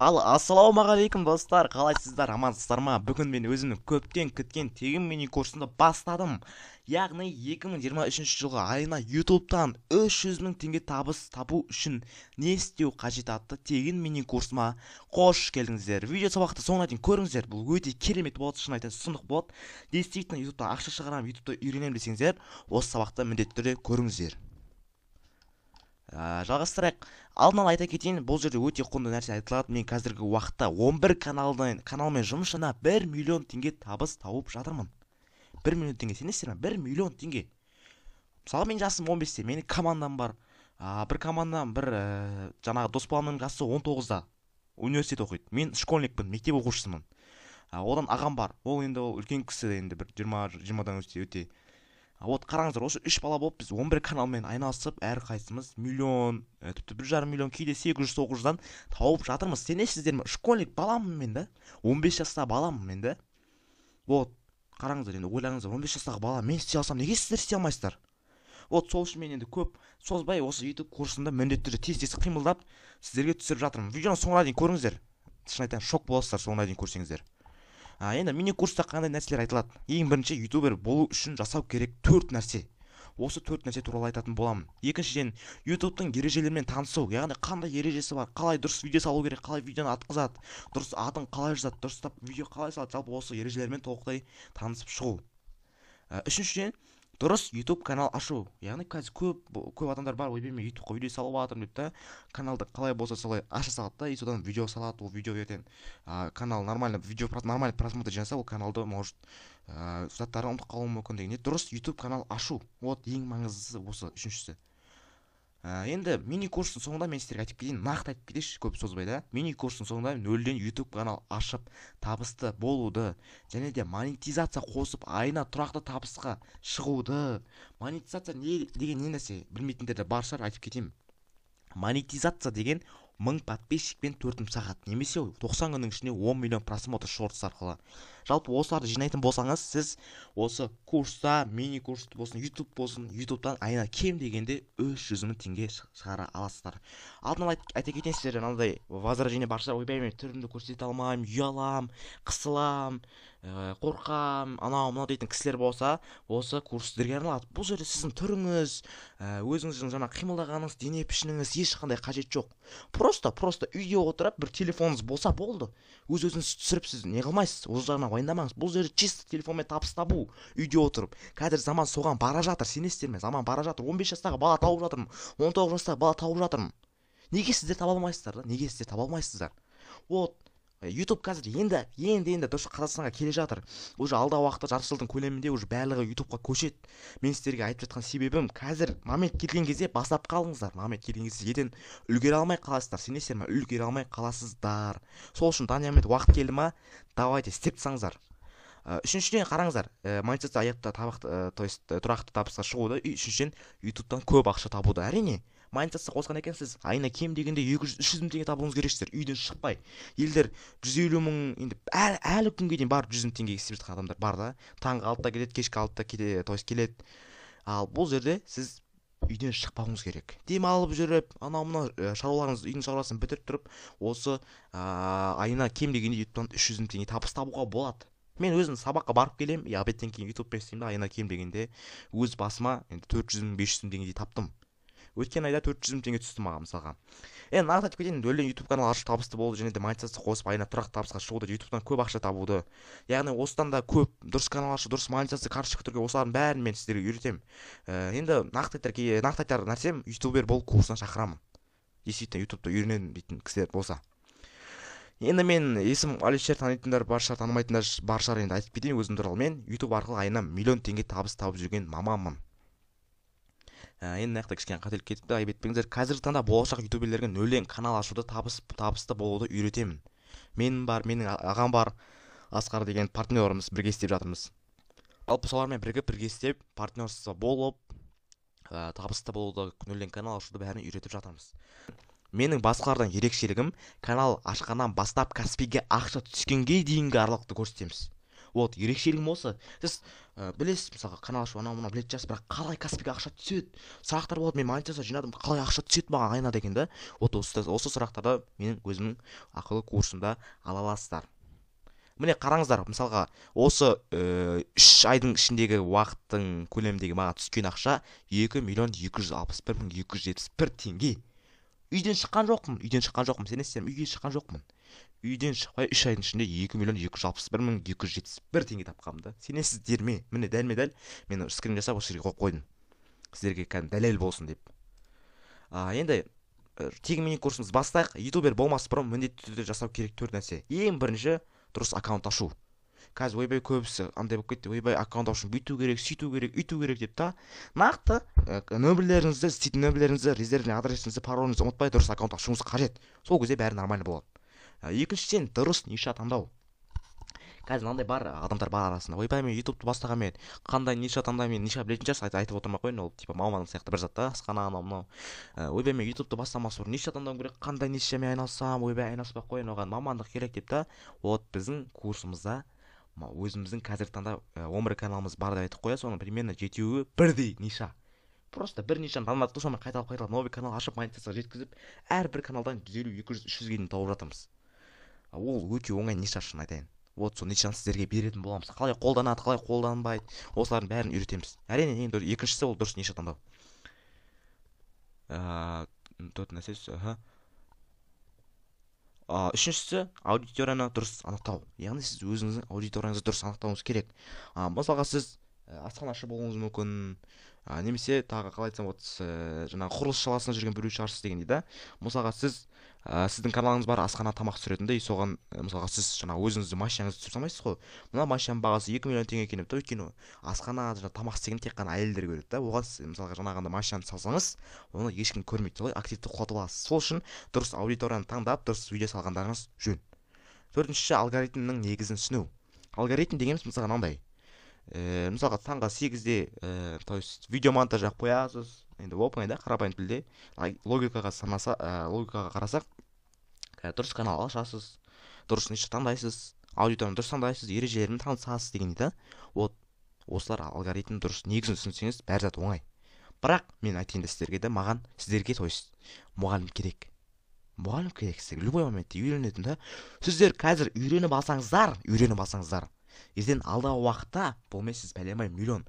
Ассалаумағалейкум достар, қалайсыздар, амансыздар ма? Бүгін мен өзімнің көптен күткен тегін мини курсымды бастадым. Яғни 2023 жылғы айына YouTube'тан 300 мың теңге табыс табу үшін не істеу қажет атты тегін мини курсыма қош келдіңіздер. Видео сабақты соңына дейін көріңіздер. Бұл өте керемет болады, шын айтайын, сұмдық болады. Действительно YouTube'тан ақша шығарамын, YouTube'та үйренемін десеңіздер, осы сабақты міндетті түрде көріңіздер. Жалғастырайық. Алдын ала айта кетейін, бұл жерде өте құнды нәрсе айтылады. Мен қазіргі уақытта 11 каналмен жұмыс жасап 1 миллион теңге табыс тауып жатырмын. 1 миллион теңге, сенесіздер ме? 1 миллион теңге. Мысалы, мен жасым 15-те, менің командам бар. Бір командам, жаңағы дос баламның жасы 19-да. Университет оқиды. Мен школьникпін, мектеп оқушысымын. Одан ағам бар. Ол енді үлкен кісі, енді бір 20-дан өте. Вот қараңыздар, осы 3 бала болып біз 11 каналмен айналысып, әрқайсымыз миллион, тіпті 1,5 миллион, кейде 800-900-дан тауып жатырмыз. Сенесіздер ме? Школьник баламын мен да. 15 жастағы баламын мен да. Вот, қараңыздар, енді ойлаңыздар, 15 жастағы бала мен істей алсам, неге сіздер істей алмайсыздар? Вот, сол үшін мен енді көп созбай осы YouTube курсында міндетті түрде тез қимылдап сіздерге түсіріп жатырмын. Видеоны соңына дейін көріңіздер. Шын айтайын, шок боласыздар соңына дейін көрсеңіздер. Енді мини курста қандай нәрселер айтылады? Ең бірінші, ютубер болу үшін жасау керек 4 нәрсе. Осы 4 нәрсе туралы айтатын боламын. Екіншіден, ютубтың ережелерімен танысу. Яғни қандай ережесі бар, қалай дұрыс видео салу керек, қалай видеоны атқызады, дұрыс атын қалай жазады, дұрыстап видео қалай салады, жалпы осы ережелермен толықтай танысып шығу. Үшіншіден, дұрыс YouTube канал ашу. Яғни қазір көп адамдар бар, ойбай мен YouTubeқа видео салып жатырмын деп та, каналды қалай болса солай аша салады да, и содан видео салады. Ол видео ертең канал нормально просмотр жасаса, ол каналды может заттары ұмытып қалуы мүмкін деген. Дұрыс YouTube канал ашу. Вот ең маңыздысы осы үшіншісі. Енді мини курстың соңында мен сіздерге айтып кетейін, нақты айтып кетейінші, көп созбай да. Мини курстың соңында нөлден YouTube канал ашып, табысты болуды, және де монетизация қосып, айына тұрақты табысқа шығуды. Монетизация деген не нәрсе? Білмейтіндер де бар шығар, айтып кетейін. Монетизация деген 1000 подписчикпен 4 сағат, немесе 90 күннің ішінде 10 миллион просмотр шортс арқылы. Жалпы осыларды жинайтын болсаңыз, сіз осы курста, мини курс болсын, YouTube болсын, YouTube'дан айына кем дегенде 300 мың теңге шығара аласыздар. Алдын ала айта кетейін, сіздер мынандай возражение барша, ойбай мен түрімді көрсете алмаймын, ұялам, қысылам, қорқам, анау дейтін кісілер болса, осы курс сіздерге арналады. Бұл жерде сіздің түріңіз, өзіңіздің жаңа қимылдағаныңыз, дене пішініңіз ешқандай қажет жоқ. Просто үйде отырып бір телефоныңыз болса болды. Өз-өзіңіз түсіріп сіз не қылмайсыз, осы жағынан уайымдамаңыз. Бұл жерде чисто телефонмен табыс табу, үйде отырып. Қазір заман соған бара жатыр, сенесіздер ме? Заман бара жатыр. 15 жастағы бала тауып жатырмын, 19 жастағы бала тауып жатырмын. Неге сіздер таба алмайсыздар да? Неге сіздер таба алмайсыздар? Вот YouTube қазір енді дұрыс Қазақстанға келе жатыр. Уже алдағы уақытта жарты жылдың көлемінде уже барлығы YouTubeқа көшеді. Мен сіздерге айтып жатқан себебім, қазір момент келген кезде бастап қалыңыздар. Момент келген кезде ертең үлгере алмай қаласыздар. Сенесіздер ме? Үлгере алмай қаласыздар. Сол үшін даниямен уақыт келді ма, давайте істеп тастаңыздар. Үшіншіден қараңыздар, монетизация аяқта то есть тұрақты табысқа шығуды, үшіншіден YouTube'дан көп ақша табуды. Әрине, монетизация қосқан екенсіз, айына кем дегенде 200-300 мың теңге табуыңыз керексіздер, үйден шықпай. Елдер 150 мың, енді әлі күнге дейін бар 100 мың теңге істеп жатқан адамдар бар да. Таңғы 6-та келеді, кешкі 6-та келеді. Ал бұл жерде сіз үйден шықпауыңыз керек. Демалып жүріп, анау-мынау шаруаларыңыз, үйдің шаруасын бітіріп тұрып, осы айына кем дегенде YouTube'дан 300 мың теңге табыс табуға болады. Мен өзім сабаққа барып келем, обедтен кейін YouTube істеймін, айына кем дегенде өз басыма 400 мың, 500 мың теңгедей таптым. Өткен айда 400 мың теңге түсті маған мысалға. Нақты айтып кетейін, нөлден YouTube канал ашып табысты болды, және де монетизация қосып айына тұрақты табысқа шығуды, YouTube'дан көп ақша табуды. Яғни осыдан да көп дұрыс канал ашу, дұрыс монетизация карточка түрге осылардың бәрін мен сіздерге үйретемін. Енді нақты айтар нәрсем, ютубер бол курсына шақырамын. Действительно YouTube'да үйренемін дейтін кісілер болса. Енді мен есім Алишер, танитындар бар шығар, танымайтындар бар шығар, енді айтып кетейін өзім туралы. Мен YouTube арқылы айына 1 миллион теңге табыс тауып жүрген мамамын. Енді нақты кішкене қателік кетіпті, айып етпеңіздер. Қазіргі таңда болашақ ютуберлерге нөлден канал ашуды, табысты болуды үйретемін. Менің ағам бар, Асқар деген партнеріміз, бірге істеп жатырмыз. Алпы солармен бірге істеп, партнерство болып, табысты болуды, нөлден канал ашуды бәрін үйретіп жатырмыз. Менің басқалардан ерекшелігім, канал ашқаннан бастап Каспиге ақша түскенге дейінгі аралықты көрсетеміз. Вот ерекшелігім осы. Сіз білесіз, мысалға канал ашып анау мынау білетін шығарсыз, бірақ қалай каспиге ақша түседі, сұрақтар болады. Мен монетизация жинадым, қалай ақша түседі маған айына деген да. Вот осы сұрақтарды менің өзімнің ақылы курсымда ала аласыздар. Міне қараңыздар, мысалға осы 3 айдың ішіндегі уақыттың көлеміндегі маған түскен ақша 2.261.271 теңге. Үйден шыққан жоқпын, сенесіздер ме? Үйге шыққан жоқпын. Үйден шықпай 3 айдың ішінде 2.261.271 теңге тапқанмын да. Сенесіздер ме? Міне дәлме-дәл мен скрин жасап осы жерге қойып қойдым. Сіздерге кәдімгі дәлел болсын деп. Енді тегін мини курсымызды бастайық. Ютубер болмас бұрын міндетті түрде жасау керек 4 нәрсе. Ең бірінші дұрыс аккаунт ашу. Қазір ойбай көбісі андай болып кетті. Ойбай аккаунт ашу бүйту керек, сөйту керек, үйту керек деп та. Нақты нөмірлеріңізді, стейтін нөмірлеріңізді, резервный адресіңізді, пароліңізді ұмытпай дұрыс аккаунт ашуыңыз қажет. Сол кезде бәрі нормально болады. Екіншіден дұрыс ниша таңдау. Қазір мынандай бар адамдар бар арасында. Ойбай мен ютубты бастағанмен қандай ниша таңдаймын, ниша білетін шығарсыз, айтып отырмай қояйын, ол типа маманың сияқты бір зат та, асқана анау мынау. Ойбай мен ютубты бастамас бұрын ниша таңдауым керек, қандай нишамен айналысам, ойбай айналыспай қояйын, оған мамандық керек деп та. Вот біздің курсымызда өзіміздің қазіргі таңда 11 каналымыз бар деп айтып қоя, соның примерно 7-і бірдей ниша. Просто бір нишаны таңдадық, сонымен қайталап новый канал ашып монетизацияға жеткізіп, әрбір каналдан 150, 200, 300-ге дейін тауып жатырмыз. Ол өте оңай ниша, шын айтайын. Вот сол нишаны сіздерге беретін боламыз. Қалай қолданады, қалай қолданбайды, осылардың бәрін үйретеміз. Әрине, екіншісі ол дұрыс ниша таңдау. Үшіншісі аудиторияны дұрыс анықтау. Яғни сіз өзіңіздің аудиторияңызды дұрыс анықтауыңыз керек. Мысалға сіз асханашы болуыңыз мүмкін, немесе тағы қалай айтсам, жаңағы құрылыс саласында жүрген біреу шығарсыз деген дейді. Мысалға сіздің каналыңыз бар, асхана тамақ түсіретіндей, соған мысалға сіз жаңағы өзіңіздің машинаңызды түсіре салмайсыз ғой. Мына машинаның бағасы 2 миллион теңге екен деп, өйткені асхана тамақ істеген тек қана әйелдер көреді да. Оған сіз мысалға жаңағындай машинаны салсаңыз, оны ешкім көрмейді, солай активті қуатып аласыз. Сол үшін дұрыс аудиторияны таңдап, дұрыс видео салғандарыңыз жөн. Төртіншісі алгоритмнің негізін түсіну. Алгоритм дегеніміз мысалға мынандай. Мысалға таңғы 8-де то есть видео монтаж қоясыз. Енді оп-оңай да, қарапайым тілде. Логикаға қарасақ, дұрыс канал ашасыз, дұрыс ниша таңдайсыз, аудиторияны дұрыс таңдайсыз, ережелерін танысасыз деген дейді. Вот осылар алгоритм дұрыс негізін түсінсеңіз, бәрі зат оңай. Бірақ мен айтайын да сіздерге де, сіздерге то есть мұғалім керек. Мұғалім керек сіздерге любой моментте үйренетін да. Сіздер қазір үйреніп алсаңыздар, ертең алдағы уақытта болмай сіз миллион,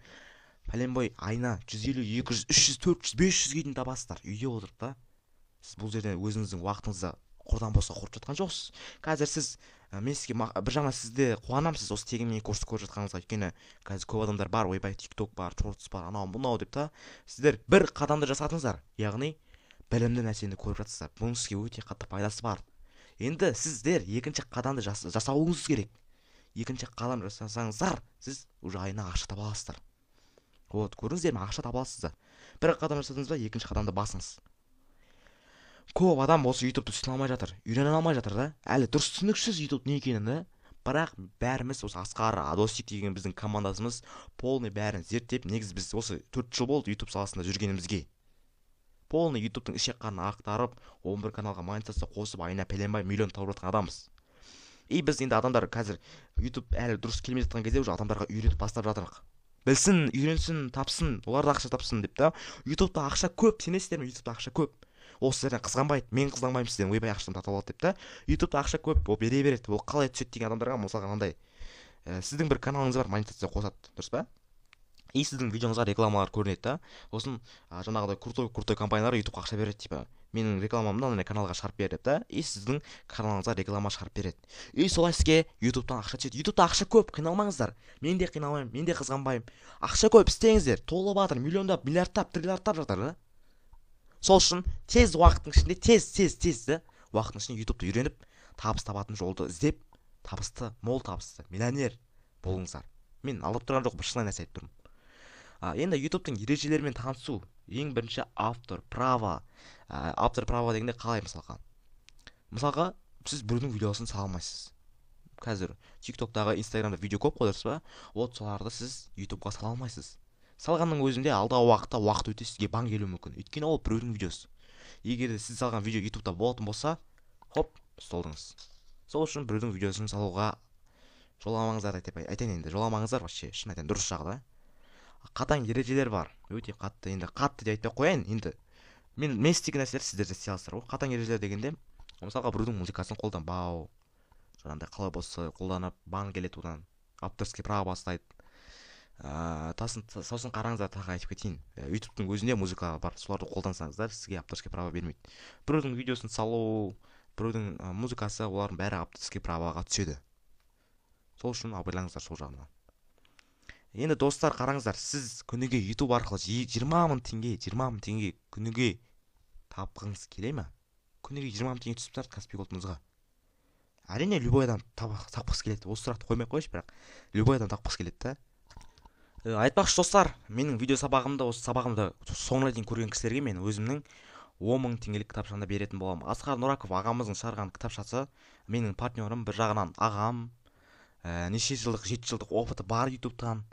айына 150, 200, 300, 400, 500-ге дейін табасыздар. Үйде отырып та. Сіз бұл жерден өзіңіздің уақытыңызды құрдан босқа құрып жатқан жоқсыз. Қазір сіз мен сізге бір жағынан сізде қуанамын, сіз осы тегін мини курсты көріп жатқаныңызға. Өйткені қазір көп адамдар бар, ойбай TikTok бар, Shorts бар, анау мынау деп та. Сіздер бір қадамды жасадыңыздар. Яғни білімді нәрсені көріп жатсыздар. Бұның сізге өте қатты пайдасы бар. Енді сіздер екінші қадамды жасауыңыз керек. Екінші қадам жасасаңыздар, сіз уже айына ақша таба аласыздар. Вот, көрдіңіздер ме, ақша таба аласыздар. Бір қадам жасадыңыз ба, екінші қадамды басыңыз. Көп адам осы ютубты түсіне алмай жатыр, үйрене алмай жатыр да. Әлі дұрыс түсініксіз ютуб не екенін да. Бірақ бәріміз осы Асқар, Адосик деген біздің командасымыз полный бәрін зерттеп, негізі біз осы 4 жыл болды ютуб саласында жүргенімізге. Полный ютубтың ішек-қарын ақтарып, 11 каналға монетизация қосып, айына миллион тауып жатқан адамбыз. И біз енді адамдар қазір ютуб әлі дұрыс келмей жатқан кезде уже адамдарға үйретіп бастап жатырмық. Білсін, үйренсін, тапсын, олар да ақша тапсын деп та. Ютубта ақша көп, сенесіздер ме? Ютубта ақша көп. Ол сіздерден қызғанбайды, мен қызғанбаймын сізден, ойбай ақшаны тартып алады деп та. Ютубта ақша көп, ол бере береді. Ол қалай түседі деген адамдарға мысалға мынандай. Сіздің бір каналыңыз бар, монетизация қосады, дұрыс па? И сіздің видеоңызға рекламалар көрінеді да. Сосын жаңағыдай крутой компаниялар ютубқа ақша береді, типа менің рекламамды андай каналға шығарып бер деп та. И сіздің каналыңызға реклама шығарып береді. И солай сізге ютубтан ақша түседі. Ютубта ақша көп, қиналмаңыздар. Мен де қиналмаймын, мен де қызғанбаймын. ақша көп, істеңіздер. Толып жатыр, миллиондап, миллиардтап, триллиардтап жатыр да. Сол үшін тез уақыттың ішінде, тез уақыттың ішінде ютубты үйреніп, табыс табатын жолды іздеп, мол табысты миллионер болыңыздар. Мен алып тұрған жоқпын, шынайы нәрсе айтып тұрмын. Енді ютубтың ережелерімен танысу. Ең бірінші автор право дегенде қалай мысалға? Мысалға, сіз біреудің видеосын сала алмайсыз. Қазір TikTok'тағы, Instagram'да видео көп қой, дұрыс па? Вот соларды сіз ютубқа сала алмайсыз. Салғанның өзінде алдағы уақыт өте сізге бан келуі мүмкін. Өйткені ол біреудің видеосы. Егер де сіз салған видео ютубта болатын болса, хоп, столдыңыз. Сол үшін біреудің видеосын салуға жоламаңыздар деп айтайын. Енді жоламаңыздар, вообще шын айтайын, дұрыс жағы да. Қатаң ережелер бар, өте қатты. Енді қатты деп айтпай қояйын, енді мен істеген нәрселер сіздер де істей аласыздар ғой. Қатаң ережелер дегенде, мысалға біреудің музыкасын қолданбау, жаңағыдай қалай болса қолданып бан келеді, одан авторский право бастайды. Сосын қараңыздар, тағы айтып кетейін, ютубтың өзінде музыка бар, соларды қолдансаңыздар сізге авторский право бермейді. Біреудің видеосын салу, біреудің музыкасы, олардың бәрі авторский правоға түседі. Сол үшін абайлаңыздар сол жағынан. Енді достар, қараңыздар, сіз күніге ютуб арқылы 20 мың теңге күніге тапқыңыз келе ме? Күніге 20 мың теңге түсіп тұрады Каспий Голдыңызға. Әрине любой адам тапқысы келеді, осы сұрақты қоймай қойшы, бірақ любой адам тапқысы келеді да. Айтпақшы достар, менің видео сабағымда, осы сабағымды соңына дейін көрген кісілерге мен өзімнің 10 мың теңгелік кітапшаны беретін боламын. Асқар Нұраков ағамыздың шығарған кітапшасы, менің партнерім, бір жағынан ағам, неше жылдық, 7 жылдық опыты бар ютубтан.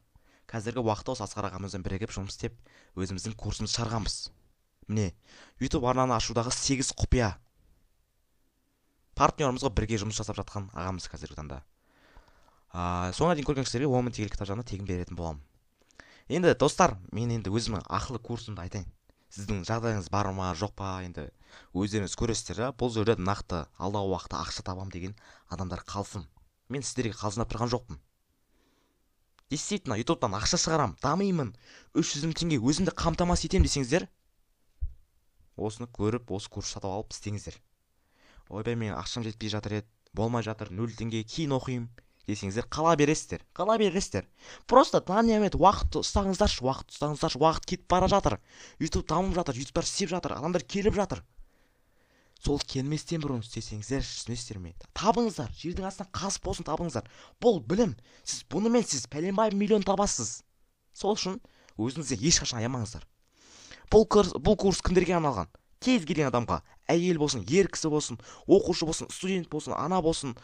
Қазіргі уақытта осы Асқар ағамызбен бірігіп жұмыс істеп, өзіміздің курсымызды шығарғанбыз. Міне, ютуб арнаны ашудағы 8 құпия. Партнерімізге бірге жұмыс жасап жатқан ағамыз қазіргі таңда. Соңына дейін көрген кісілерге 10 мың теңгелік кітапшаны тегін беретін боламын. Енді достар, мен енді өзімнің ақылы курсымды айтайын. Сіздің жағдайыңыз бар ма, жоқ па, енді өздеріңіз көресіздер. Бұл жерде нақты алдағы уақытта ақша табам деген адамдар қалсын. Мен сіздерге қалжыңдап тұрған жоқпын. Действительно, ютубтан ақша шығарам, дамимын, 300 мың теңге өзімді қамтамасыз етемін десеңіздер, осыны көріп, осы курс сатып алып істеңіздер. Ойбай, мен ақшам жетпей жатыр еді, болмай жатыр, 0 теңге кейін оқимын десеңіздер, қала бересіздер. Просто даниямен уақыт ұстаңыздаршы, уақыт кетіп бара жатыр. ютуб дамып жатыр, ютубтар істеп жатыр, адамдар келіп жатыр. Сол келместен бұрын істесеңіздер, түсінесіздер ме? Табыңыздар, жердің астынан қазып болсын табыңыздар. Бұл білім. Сіз бұнымен сіз пәленбай миллион табасыз. Сол үшін өзіңізге ешқашан аямаңыздар. Бұл курс кімдерге арналған? Кез келген адамға, әйел болсын, ер кісі болсын, оқушы болсын, студент болсын, ана болсын,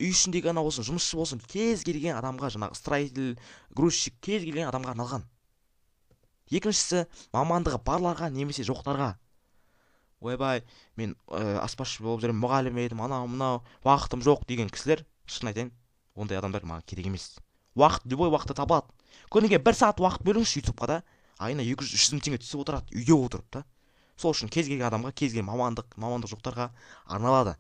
үй ішіндегі ана болсын, жұмысшы болсын, кез келген адамға, жаңағы строитель, грузчик, кез келген адамға арналған. Екіншісі, мамандығы барларға немесе жоқтарға. Ойбай, мен аспазшы болып жүрмін, мұғалім едім, анау, уақытым жоқ деген кісілер, шын айтайын, ондай адамдар маған керек емес. Уақыт любой уақытта табылады. Күніге 1 сағат уақыт бөліңізші ютубқа да, айына 200-300 мың теңге түсіп отырады, үйде отырып та. Сол үшін кез келген адамға, кез келген мамандық жоқтарға арналады.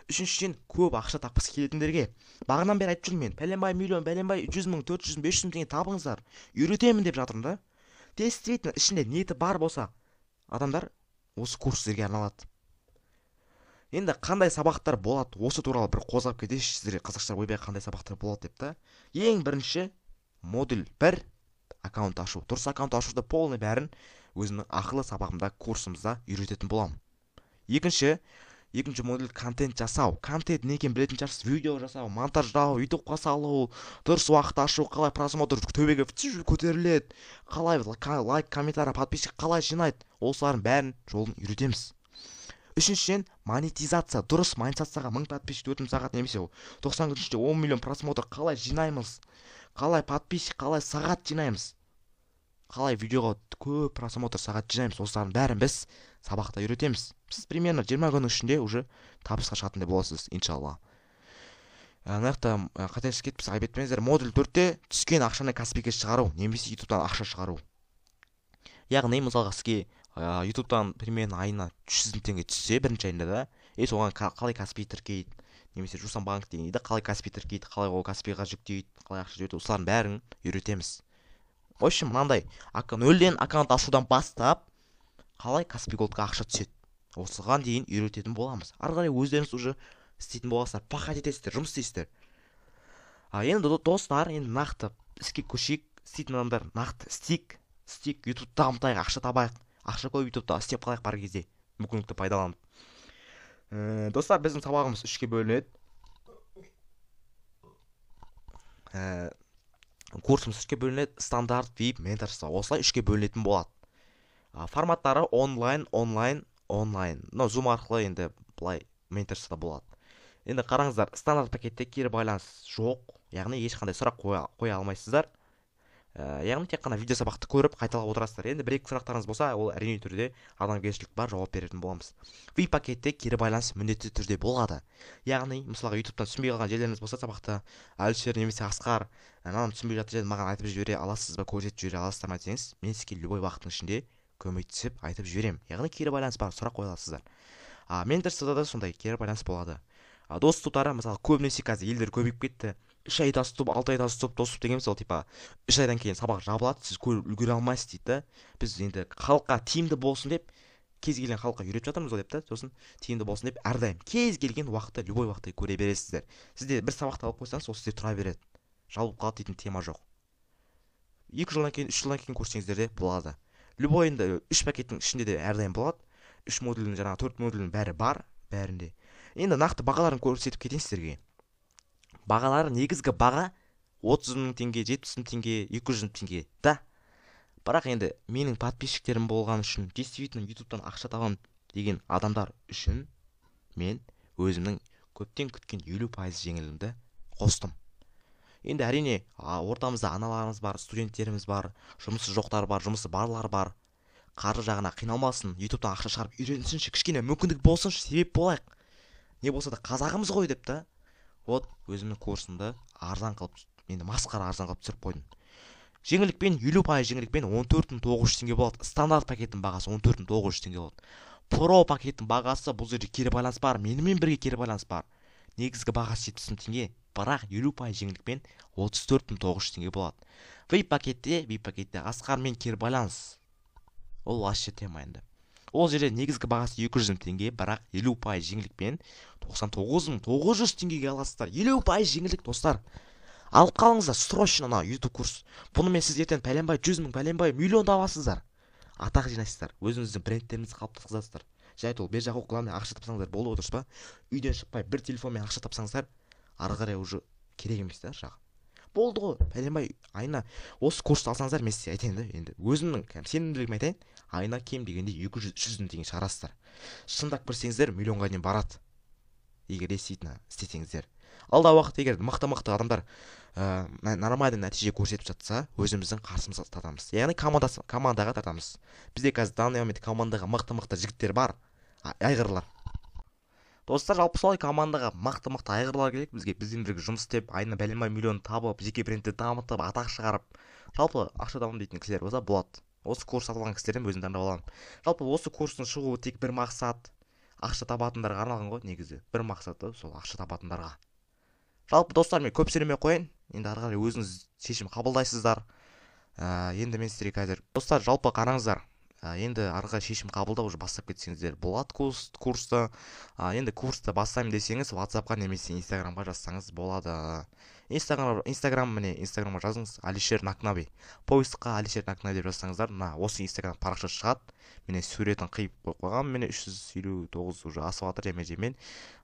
Үшіншіден, көп ақша тапқысы келетіндерге, бағанан бері айтып жүрмін мен, пәленбай миллион, пәленбай 100 мың, 400 мың, 500 мың теңге табыңыздар, үйретемін деп жатырмын да. Действительно, ішінде ниеті бар болса, адамдар осы курс сіздерге арналады. Енді қандай сабақтар болады, осы туралы бір қозғап кетейінші сіздерге, қызықшылар, ойбай қандай сабақтар болады деп та. Ең бірінші модуль 1 аккаунт ашу. Дұрыс аккаунт ашуды полный бәрін өзімнің ақылы сабағымда, курсымызда үйрететін боламын. Екінші модуль контент жасау. Контент не екенін білетін шығарсыз, видео жасау, монтаждау, ютубқа салу, дұрыс уақыт ашу, қалай просмотр төбеге көтеріледі, қалай лайк, комментарий, подписчик қалай жинайды, осылардың бәрін жолын үйретеміз. Үшіншіден монетизация. Дұрыс монетизацияға 1000 подписчик 4 сағат немесе 90 күн ішінде 10 миллион просмотр қалай жинаймыз, қалай подписчик, қалай сағат жинаймыз, қалай видеоға көп просмотр сағат жинаймыз, осылардың бәрін біз сабақта үйретеміз. Сіз примерно 20 күннің ішінде уже табысқа шығатындай боласыз, иншалла. Нақты қателесіп кетпіз, айып етпеңіздер. Модуль 4-те түскен ақшаны Каспийге шығару, немесе ютубтан ақша шығару. Яғни, мысалға сізге ютубтан примерно айына 300 мың теңге түссе бірінші айында да, соған қалай Каспий тіркейді, немесе Жусан банк деген дейді, қалай Каспий тіркейді, қалай ол Каспийға жүктейді, қалай ақша жібереді, осылардың бәрін үйретеміз. В общем, мынандай, нөлден аккаунт ашудан бастап, қалай Каспий Голдқа ақша түседі, осыған дейін үйрететін боламыз. Ары қарай өздеріңіз уже істейтін боласыздар, пахат етесіздер, жұмыс істейсіздер. Енді достар, енді нақты іске көшейік. Істейтін адамдар нақты істейік, ютубты дамытайық, ақша табайық, ақша көп ютубта істеп қалайық бар кезде, мүмкіндікті пайдаланып. Достар, біздің сабағымыз 3-ке бөлінеді. Курсымыз 3-ке бөлінеді, стандарт, VIP, менторство, осылай 3-ке бөлінетін болады. Форматтары онлайн. Zoom арқылы енді бұлай менторство болады. Енді қараңыздар, стандарт пакетте кері байланыс жоқ, яғни ешқандай сұрақ қоя алмайсыздар. яғни тек қана видео сабақты көріп қайталап отырасыздар. Енді бір-екі сұрақтарыңыз болса, ол әрине түрде адамгершілік бар, жауап беретін боламыз. Ви пакетте кері байланыс міндетті түрде болады. Яғни мысалға ютубтан түсінбей қалған жерлеріңіз болса сабақта, Әлішер немесе Асқар мынаны түсінбей жатыр жерді маған айтып жібере аласыз ба, көрсетіп жібере аласыздар ма десеңіз, мен сізге любой уақыттың ішінде көмектесіп айтып жіберемін. Яғни кері байланыс бар, сұрақ қоя аласыздар. Менторствода да сондай кері байланыс болады. Дос топтары мысалы көбінесе қазір елдер көбейіп кетті. 3 айда стоп, 6 айда стоп, дос деген мысалы типа 3 айдан кейін сабақ жабылады, сіз көріп үлгере алмайсыз дейді да. Біз енді халыққа тиімді болсын деп кез келген халыққа үйретіп жатырмыз ғой деп та. Сосын тиімді болсын деп әрдайым кез келген уақытта, любой уақытта көре бересіздер. Сізде бір сабақты алып қойсаңыз, ол сізде тұра береді. Жабылып қалады дейтін тема жоқ. 2 жылдан кейін, 3 жылдан кейін көрсеңіздер де болады. Любой енді 3 пакеттің ішінде де әрдайым болады. 3 модульдің жаңағы 4 модульдің бәрі бар, бәрінде. Енді нақты бағаларын көрсетіп кетейін сіздерге. Бағалары негізгі баға 30 мың теңге, 70 мың теңге, 200 мың теңге да. Бірақ енді менің подписчиктерім болған үшін, действительно ютубтан ақша табамын деген адамдар үшін мен өзімнің көптен күткен 50% жеңілімді қостым. Енді әрине ортамызда аналарымыз бар, студенттеріміз бар, жұмысы жоқтар бар, жұмысы барлар бар. Қаржы жағына қиналмасын, ютубтан ақша шығарып үйренсінші, кішкене мүмкіндік болсыншы, себеп болайық. Не болса да қазағымыз ғой деп та. Вот өзімнің курсымды арзан қылып, енді масқара арзан қылып түсіріп қойдым. Жеңілдікпен 50% жеңілдікпен 14.900 теңге болады. Стандарт пакеттің бағасы 14.900 теңге болады. Про пакеттің бағасы бұл жерде кері байланыс бар, менімен бірге кері байланыс бар. Негізгі бағасы 70 мың теңге, бірақ 50% жеңілдікпен 34.900 теңге болады. VIP пакетте Асқармен кері байланыс. Ол вообще тема енді. Ол жерде негізгі бағасы 200 мың теңге, бірақ 50% жеңілдікпен 99.900 теңгеге аласыздар. 50% жеңілдік достар. Алып қалыңыздар срочно ана YouTube курс. Бұнымен сіз ертең пәленбай 100 мың, пәленбай миллион табасыздар. Атақ жинайсыздар. Өзіңіздің брендтеріңізді қалыптастырасыздар. Жайт ол бер жақ оқылған ақша тапсаңыздар болды ғой, дұрыс па? Үйден шықпай бір телефонмен ақша тапсаңыздар, ары қарай уже керек емес та жағы. Болды ғой, пәленбай айына осы курсты алсаңыздар, мен сізге айтайын да, енді өзімнің сенімділігіме айтайын, айына кем дегенде 200-300 мың теңге шығарасыздар. Шындап кірсеңіздер миллионға дейін барады. Егер действительно істесеңіздер. Алда уақыт егер мықты адамдар нормальный нәтиже көрсетіп жатса, өзіміздің қарсымызға тартамыз. Яғни командаға тартамыз. Бізде қазір данный момент командаға мықты жігіттер бар, айғырлар. Достар, жалпы солай командаға мықты айғырлар керек бізге. Бізден бірге жұмыс істеп, айына бәленбай миллион табып, жеке брендті дамытып, атақ шығарып, жалпы ақша табамын дейтін кісілер болса болады. Осы курс сатып алған кісілерден өзім таңдап аламын. Жалпы осы курстың шығуы тек бір мақсат, ақша табатындарға арналған ғой негізі. Бір мақсаты сол ақша табатындарға. Жалпы достар, мен көп сөйлемей қояйын. Енді ары қарай өзіңіз шешім қабылдайсыздар. Енді мен сіздерге қазір достар, жалпы қараңыздар. Енді ары қарай шешім қабылдап уже бастап кетсеңіздер болады курсты. Енді курсты бастаймын десеңіз, WhatsApp-қа немесе Instagram-ға жазсаңыз болады. Инстаграмға жазыңыз Алишер Накнаби. Поисқа Алишер Накнаби деп жазсаңыздар, осы Instagram парақша шығады. Мен суретін қиып қойғам, мен 359 уже асып жатыр жеме-жемен.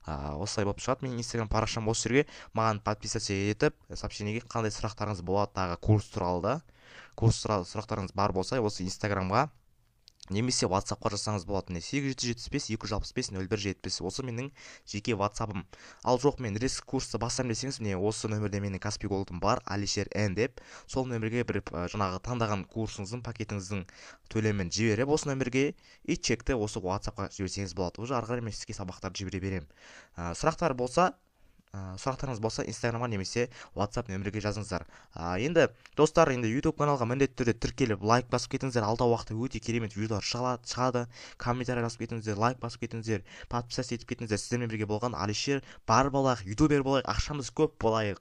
Осылай болып шығады. Мен Instagram парақшам осы жерге маған подписаться етіп, сообщениеге қандай сұрақтарыңыз болады тағы курс туралы да. Курс туралы сұрақтарыңыз бар болса, осы Instagram-ға немесе WhatsApp-қа жазсаңыз болады. 8775-265-0170. Осы менің жеке WhatsApp-ым. Ал жоқ, мен риск курсты бастаймын десеңіз, осы нөмірде менің Каспий Голдым бар, Алишер Н деп. Сол нөмірге бір жаңағы таңдаған курсыңыздың пакетіңіздің төлемін жіберіп, осы нөмірге и чекті осы WhatsApp-қа жіберсеңіз болады. Уже ары қарай мен сізге сабақтарды жібере беремін. Сұрақтарыңыз болса Instagram-ға немесе WhatsApp нөмірге жазыңыздар. Енді достар, енді YouTube каналға міндетті түрде тіркеліп лайк басып кетіңіздер. Алда уақытта өте керемет видеолар шығады. Комментарий жазып кетіңіздер, лайк басып кетіңіздер, подписаться етіп кетіңіздер. Сіздермен бірге болған Алишер, бар болайық, ютубер болайық, ақшамыз көп болайық.